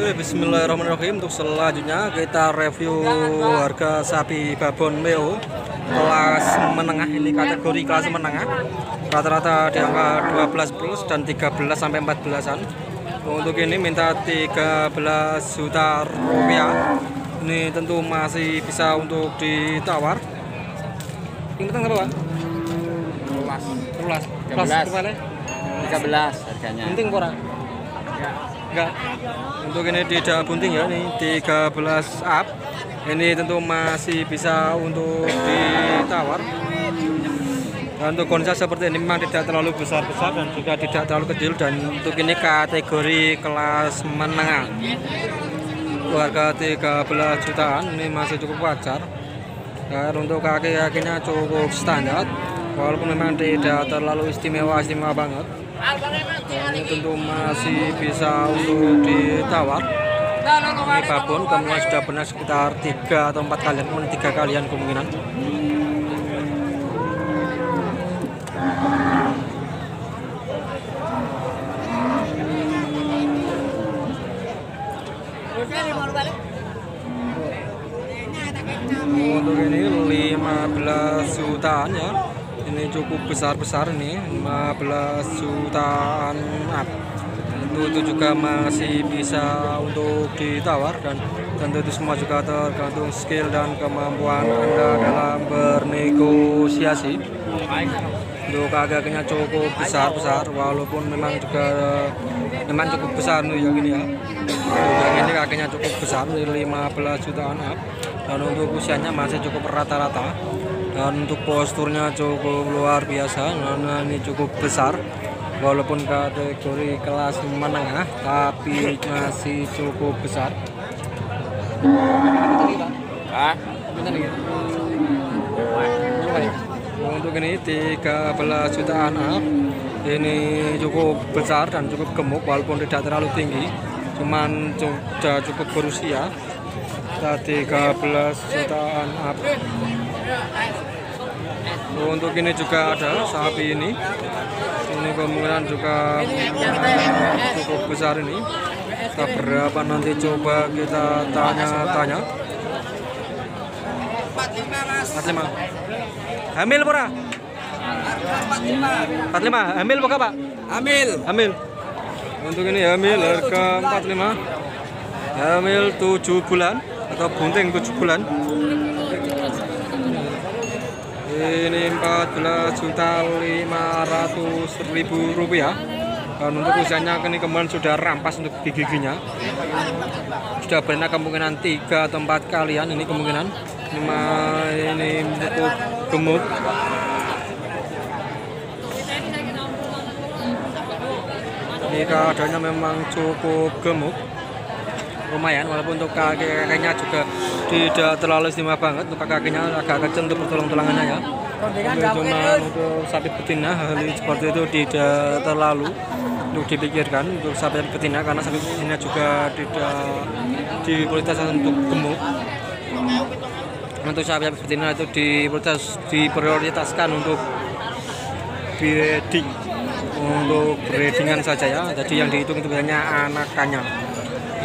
Oke, bismillahirrahmanirrahim. Untuk selanjutnya kita review harga sapi babon meo kelas menengah. Ini kategori kelas menengah, rata-rata di angka 12 plus dan 13 sampai 14-an. Untuk ini minta 13 juta rupiah. Ini tentu masih bisa untuk ditawar. Ini tentang berapa? Rulas 13 harganya. Penting kurang? Enggak. Untuk ini tidak bunting ya, ini 13 up. Ini tentu masih bisa untuk ditawar. Dan untuk konsep seperti ini memang tidak terlalu besar-besar dan juga tidak terlalu kecil, dan untuk ini kategori kelas menengah. Harga 13 jutaan ini masih cukup wajar. Dan untuk kaki-kakinya cukup standar, walaupun memang tidak terlalu istimewa banget. Ini tentu masih bisa untuk ditawar. Ini babon kemudian sudah benar sekitar 3 atau 4 kalian, kemudian 3 kalian kemungkinan. Untuk ini 15 jutaan ya. Ini cukup besar-besar nih, 15 jutaan up. Itu juga masih bisa untuk ditawar, dan tentu itu semua juga tergantung skill dan kemampuan Anda dalam bernegosiasi. Untuk kaki-kakinya cukup besar-besar, walaupun memang cukup besar nih yang ini ya. Yang ini kakinya cukup besar, 15 jutaan up, dan untuk usianya masih cukup rata-rata. Dan untuk posturnya cukup luar biasa, karena ini cukup besar, walaupun kategori kelas menengah tapi masih cukup besar. Untuk ini 13 jutaan up. Ini cukup besar dan cukup gemuk, walaupun tidak terlalu tinggi, cuman sudah cukup berusia. 13 jutaan up. Untuk ini juga ada sapi ini kemungkinan juga cukup besar ini. Kita berapa nanti coba kita tanya-tanya. 45. Hamil pura? 45. Hamil buka Pak? Hamil. Untuk ini hamil harga 45. Hamil 7 bulan atau bunting 7 bulan. Ini 14.500.000 rupiah. Dan untuk usianya ini kemudian sudah rampas untuk giginya. Sudah benar kemungkinan 3 atau 4 kalian ini kemungkinan. Ini cukup gemuk. Ini keadaannya memang cukup gemuk. Lumayan, walaupun untuk kaki-kakinya juga tidak terlalu istimewa banget. Untuk kakinya agak kecil untuk tulang-tulangannya ya. Cuma untuk sapi betina hal seperti itu tidak terlalu untuk dipikirkan untuk sapi betina, karena sapi betina juga tidak diprioritaskan untuk gemuk. Untuk sapi betina itu diprioritaskan untuk breeding, untuk breedingan saja ya. Jadi yang dihitung itu biasanya anakannya.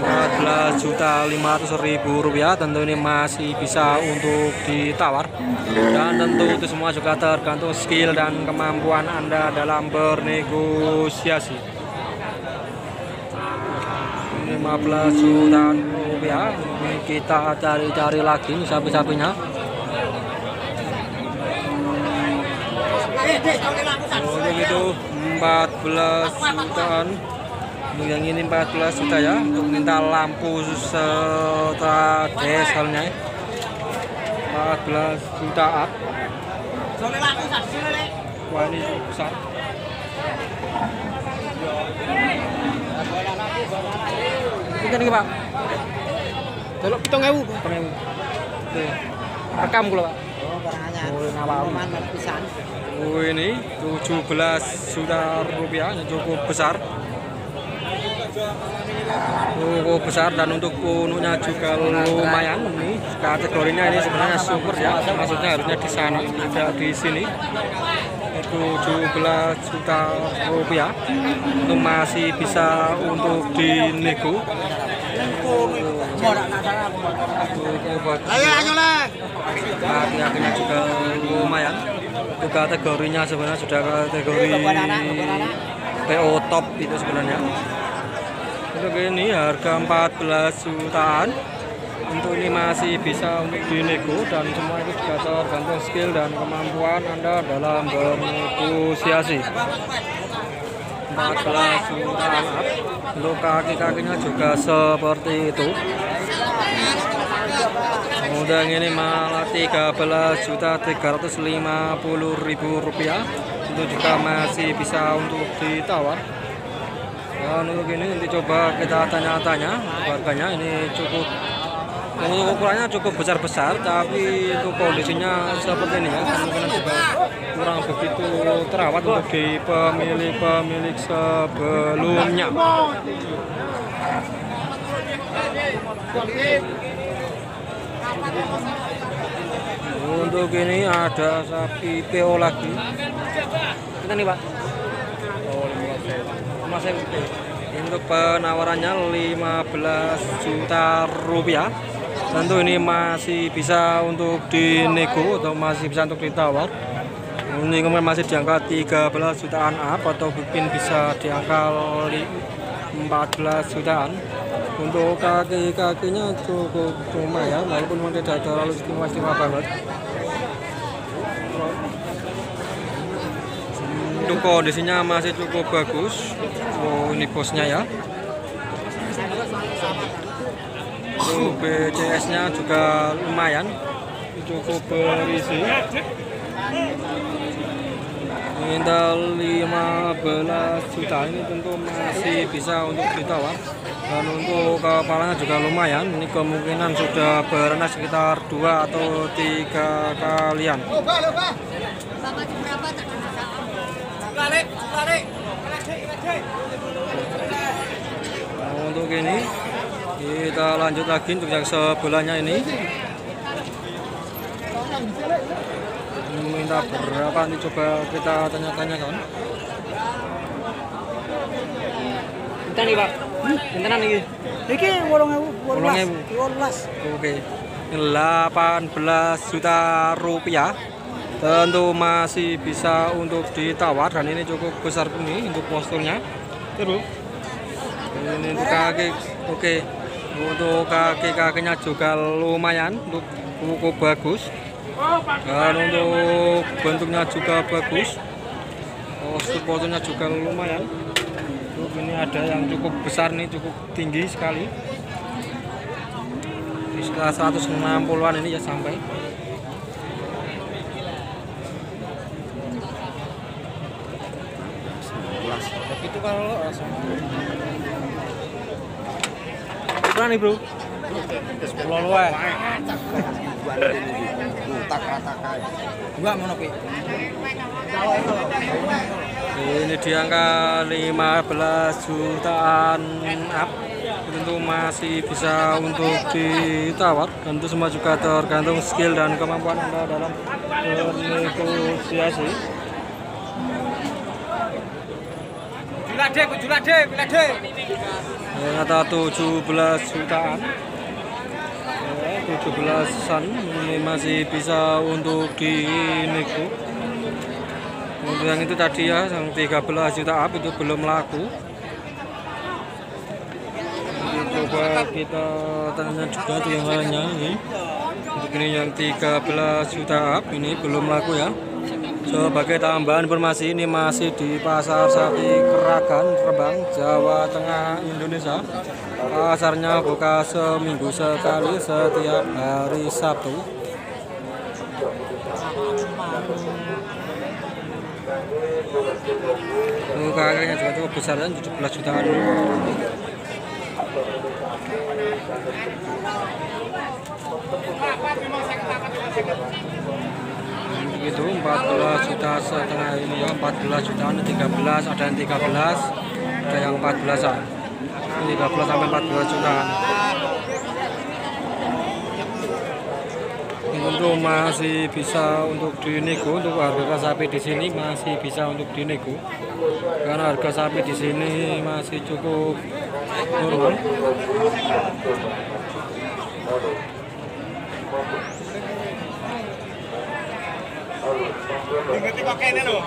14.500.000 rupiah. Tentu ini masih bisa untuk ditawar, dan tentu itu semua juga tergantung skill dan kemampuan Anda dalam bernegosiasi. 15 jutaan rupiah. Ini kita cari-cari lagi sapi-sapinya. Untuk itu 14 jutaan. Untuk yang ini 14 juta ya, untuk minta lampu serta desalnya 14 juta up. Wah, ini besar. Ini Pak. Delok 7.000. Rekam kula Pak. Oh, ini 17 juta rupiah, yang cukup besar. Cukup besar, dan untuk punuknya juga lumayan. Ini kategorinya ini sebenarnya super ya, maksudnya harusnya di sana, tidak di sini. 17 juta rupiah. Itu masih bisa untuk dinego. Kaki-kakinya juga lumayan. Itu kategorinya sebenarnya sudah kategori PO top itu sebenarnya. Untuk ini harga 14 jutaan. Untuk ini masih bisa untuk dinego dan semua itu juga tergantung skill dan kemampuan Anda dalam bernegosiasi. 14 jutaan up. Untuk kaki-kakinya juga seperti itu. Kemudian ini malah 13.350.000 rupiah. Itu juga masih bisa untuk ditawar. Dan untuk ini nanti coba kita tanya-tanya harganya. Ini cukup ukurannya cukup besar-besar, tapi itu kondisinya seperti ini ya, kemungkinan juga kurang begitu terawat untuk di pemilik sebelumnya. Untuk ini ada sapi PO lagi. Kita nih Pak. Oh, 15.000. Untuk penawarannya 15 juta rupiah. Tentu ini masih bisa untuk dinego atau masih bisa untuk ditawar. Ini kemudian masih di angka 13 jutaan up atau mungkin bisa di angka 14 jutaan. Untuk kaki-kakinya cukup lumayan, walaupun memang tidak terlalu istimewa banget. Untuk kondisinya masih cukup bagus. Oh, ini bosnya ya. BCS-nya juga lumayan, cukup berisi. Minta 15 juta, ini tentu masih bisa untuk ditawar. Dan untuk kepalanya juga lumayan, ini kemungkinan sudah beranak sekitar 2 atau 3 kalian. Nah, untuk ini kita lanjut lagi untuk yang sebelahnya ini. Minta berapa nanti coba kita tanya-tanyakan. Kita nih Pak. Pintenan iki. Iki 8.000. Oke. 18 juta rupiah. Tentu masih bisa untuk ditawar dan ini cukup besar ini untuk posturnya. Terus ini untuk kaki. Oke. Untuk kaki-kakinya juga lumayan, untuk cukup bagus. Dan untuk bentuknya juga bagus. Posturnya juga lumayan. Untuk ini ada yang cukup besar nih, cukup tinggi sekali. Di sekitar 160-an ini ya sampai. Itu kalau berani bro. Sepuluh luwe. Dua monopi. Ini di angka 15 jutaan up. Tentu masih bisa untuk ditawar. Tentu semua juga tergantung skill dan kemampuan Anda dalam bernegosiasi. Julade. Yang kata 17 jutaan. 17-an ini masih bisa untuk dinego. Untuk yang itu tadi ya, yang 13 juta up itu belum laku. Jadi coba kita tanya juga tuh yang lainnya ini. Untuk ini yang 13 juta up ini belum laku ya. Sebagai tambahan informasi, ini masih di Pasar Sapi Keragan, Rembang, Jawa Tengah, Indonesia. Pasarnya buka seminggu sekali setiap hari Sabtu. Kakaknya juga cukup besar kan, 17 jutaan. Itu 14 juta setengah ini ya, 14 jutaan, 13, ada yang 13, ada yang 14-an. 13 sampai 14 jutaan. Tentu masih bisa untuk dinego, untuk harga sapi di sini masih bisa untuk dinego. Karena harga sapi di sini masih cukup turun. Ngerti kok kene lho.